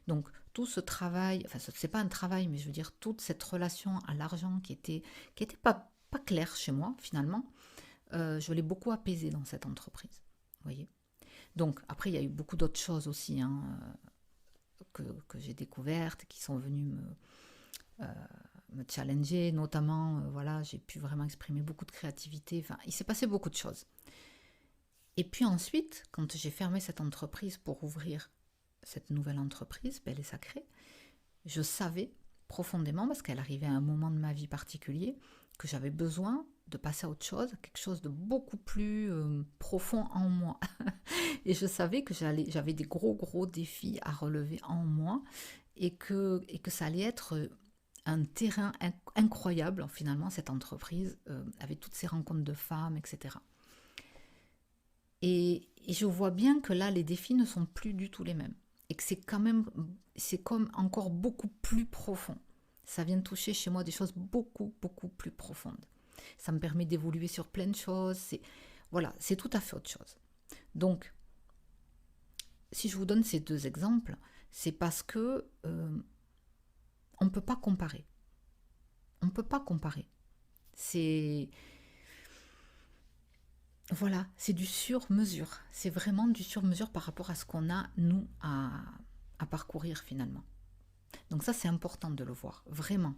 Donc tout ce travail, enfin c'est pas un travail, mais je veux dire toute cette relation à l'argent qui était pas claire chez moi finalement, je l'ai beaucoup apaisée dans cette entreprise. Vous voyez. Donc après il y a eu beaucoup d'autres choses aussi hein, que j'ai découvertes, qui sont venues euh, me challenger, notamment voilà j'ai pu vraiment exprimer beaucoup de créativité. Enfin il s'est passé beaucoup de choses. Et puis ensuite, quand j'ai fermé cette entreprise pour ouvrir cette nouvelle entreprise, Belle et Sacrée, je savais profondément, parce qu'elle arrivait à un moment de ma vie particulier, que j'avais besoin de passer à autre chose, quelque chose de beaucoup plus profond en moi. Et je savais que j'avais des gros défis à relever en moi et que ça allait être un terrain incroyable, finalement, cette entreprise, avec toutes ces rencontres de femmes, etc. Et je vois bien que là, les défis ne sont plus du tout les mêmes. Et que c'est comme encore beaucoup plus profond. Ça vient toucher chez moi des choses beaucoup plus profondes. Ça me permet d'évoluer sur plein de choses. Voilà, c'est tout à fait autre chose. Donc, si je vous donne ces deux exemples, c'est parce que on ne peut pas comparer. On ne peut pas comparer. C'est Voilà, c'est du sur-mesure. C'est vraiment du sur-mesure par rapport à ce qu'on a, nous, à parcourir finalement. Donc ça, c'est important de le voir, vraiment.